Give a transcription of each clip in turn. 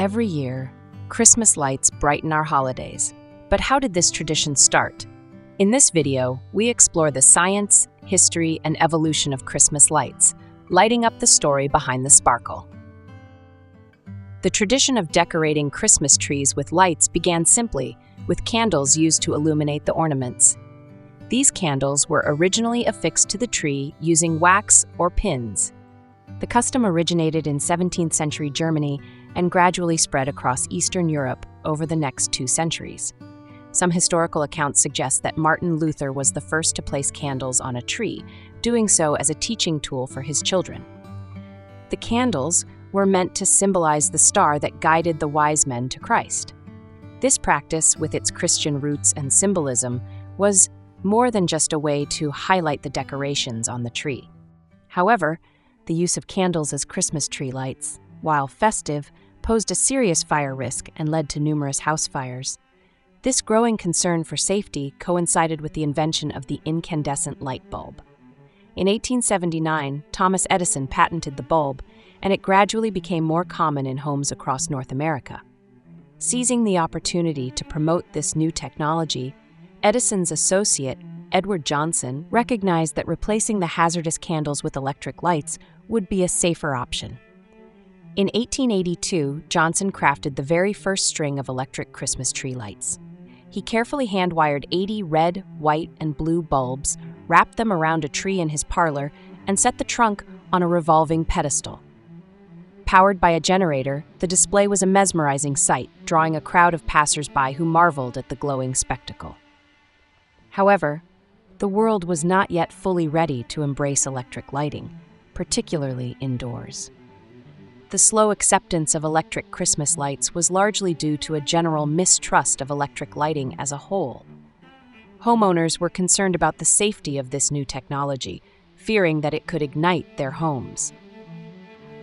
Every year, Christmas lights brighten our holidays. But how did this tradition start? In this video, we explore the science, history, and evolution of Christmas lights, lighting up the story behind the sparkle. The tradition of decorating Christmas trees with lights began simply with candles used to illuminate the ornaments. These candles were originally affixed to the tree using wax or pins. The custom originated in 17th century Germany and gradually spread across Eastern Europe over the next 2 centuries. Some historical accounts suggest that Martin Luther was the first to place candles on a tree, doing so as a teaching tool for his children. The candles were meant to symbolize the star that guided the wise men to Christ. This practice, with its Christian roots and symbolism, was more than just a way to highlight the decorations on the tree. However, the use of candles as Christmas tree lights, while festive, posed a serious fire risk and led to numerous house fires. This growing concern for safety coincided with the invention of the incandescent light bulb. In 1879, Thomas Edison patented the bulb, and it gradually became more common in homes across North America. Seizing the opportunity to promote this new technology, Edison's associate, Edward Johnson, recognized that replacing the hazardous candles with electric lights would be a safer option. In 1882, Johnson crafted the very first string of electric Christmas tree lights. He carefully hand-wired 80 red, white, and blue bulbs, wrapped them around a tree in his parlor, and set the trunk on a revolving pedestal. Powered by a generator, the display was a mesmerizing sight, drawing a crowd of passers-by who marveled at the glowing spectacle. However, the world was not yet fully ready to embrace electric lighting, particularly indoors. The slow acceptance of electric Christmas lights was largely due to a general mistrust of electric lighting as a whole. Homeowners were concerned about the safety of this new technology, fearing that it could ignite their homes.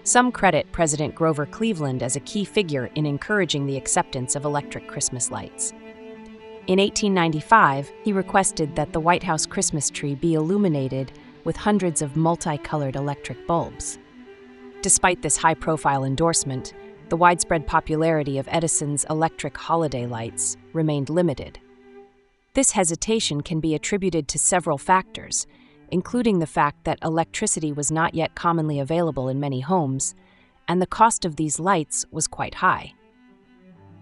Some credit President Grover Cleveland as a key figure in encouraging the acceptance of electric Christmas lights. In 1895, he requested that the White House Christmas tree be illuminated with hundreds of multicolored electric bulbs. Despite this high-profile endorsement, the widespread popularity of Edison's electric holiday lights remained limited. This hesitation can be attributed to several factors, including the fact that electricity was not yet commonly available in many homes, and the cost of these lights was quite high.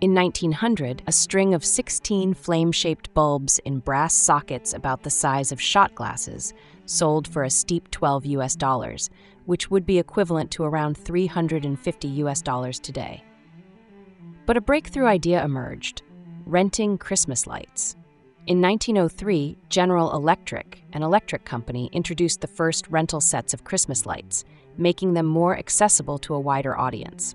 In 1900, a string of 16 flame-shaped bulbs in brass sockets about the size of shot glasses sold for a steep $12, which would be equivalent to around $350 today. But a breakthrough idea emerged: renting Christmas lights. In 1903, General Electric, an electric company, introduced the first rental sets of Christmas lights, making them more accessible to a wider audience.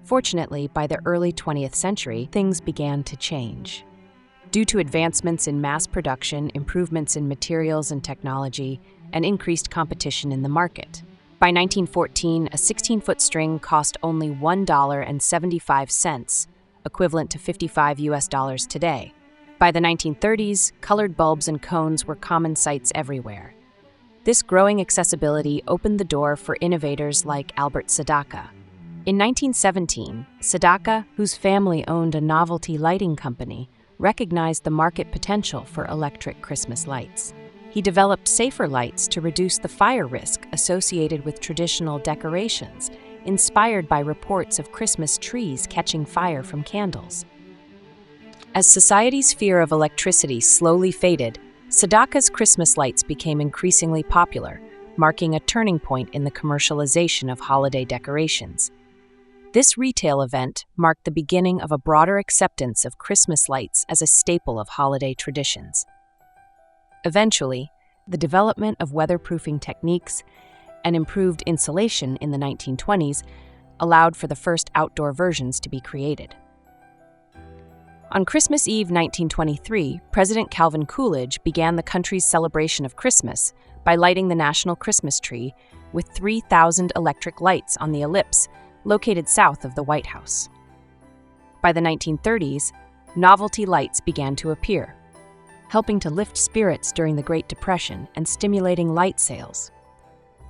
Fortunately, by the early 20th century, things began to change. Due to advancements in mass production, improvements in materials and technology, and increased competition in the market. By 1914, a 16-foot string cost only $1.75, equivalent to $55 today. By the 1930s, colored bulbs and cones were common sights everywhere. This growing accessibility opened the door for innovators like Albert Sadacca. In 1917, Sadacca, whose family owned a novelty lighting company, recognized the market potential for electric Christmas lights. He developed safer lights to reduce the fire risk associated with traditional decorations, inspired by reports of Christmas trees catching fire from candles. As society's fear of electricity slowly faded, Sadacca's Christmas lights became increasingly popular, marking a turning point in the commercialization of holiday decorations. This retail event marked the beginning of a broader acceptance of Christmas lights as a staple of holiday traditions. Eventually, the development of weatherproofing techniques and improved insulation in the 1920s allowed for the first outdoor versions to be created. On Christmas Eve 1923, President Calvin Coolidge began the country's celebration of Christmas by lighting the national Christmas tree with 3,000 electric lights on the ellipse located south of the White House. By the 1930s, novelty lights began to appear, helping to lift spirits during the Great Depression and stimulating light sales.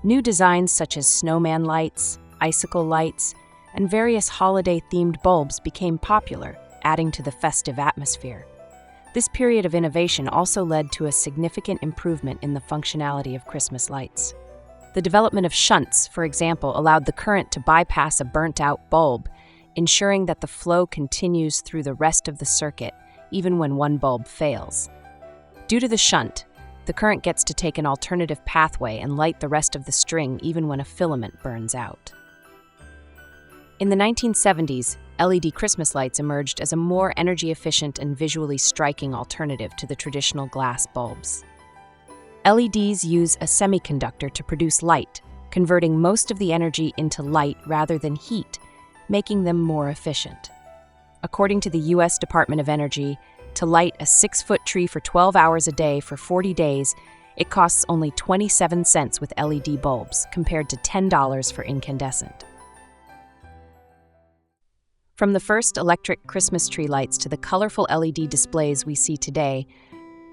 New designs such as snowman lights, icicle lights, and various holiday-themed bulbs became popular, adding to the festive atmosphere. This period of innovation also led to a significant improvement in the functionality of Christmas lights. The development of shunts, for example, allowed the current to bypass a burnt-out bulb, ensuring that the flow continues through the rest of the circuit, even when one bulb fails. Due to the shunt, the current gets to take an alternative pathway and light the rest of the string even when a filament burns out. In the 1970s, LED Christmas lights emerged as a more energy-efficient and visually striking alternative to the traditional glass bulbs. LEDs use a semiconductor to produce light, converting most of the energy into light rather than heat, making them more efficient. According to the U.S. Department of Energy, to light a 6-foot tree for 12 hours a day for 40 days, it costs only 27 cents with LED bulbs, compared to $10 for incandescent. From the first electric Christmas tree lights to the colorful LED displays we see today,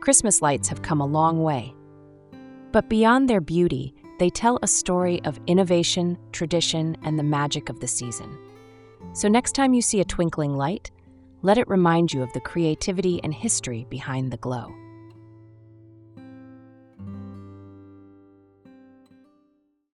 Christmas lights have come a long way. But beyond their beauty, they tell a story of innovation, tradition, and the magic of the season. So next time you see a twinkling light, let it remind you of the creativity and history behind the glow.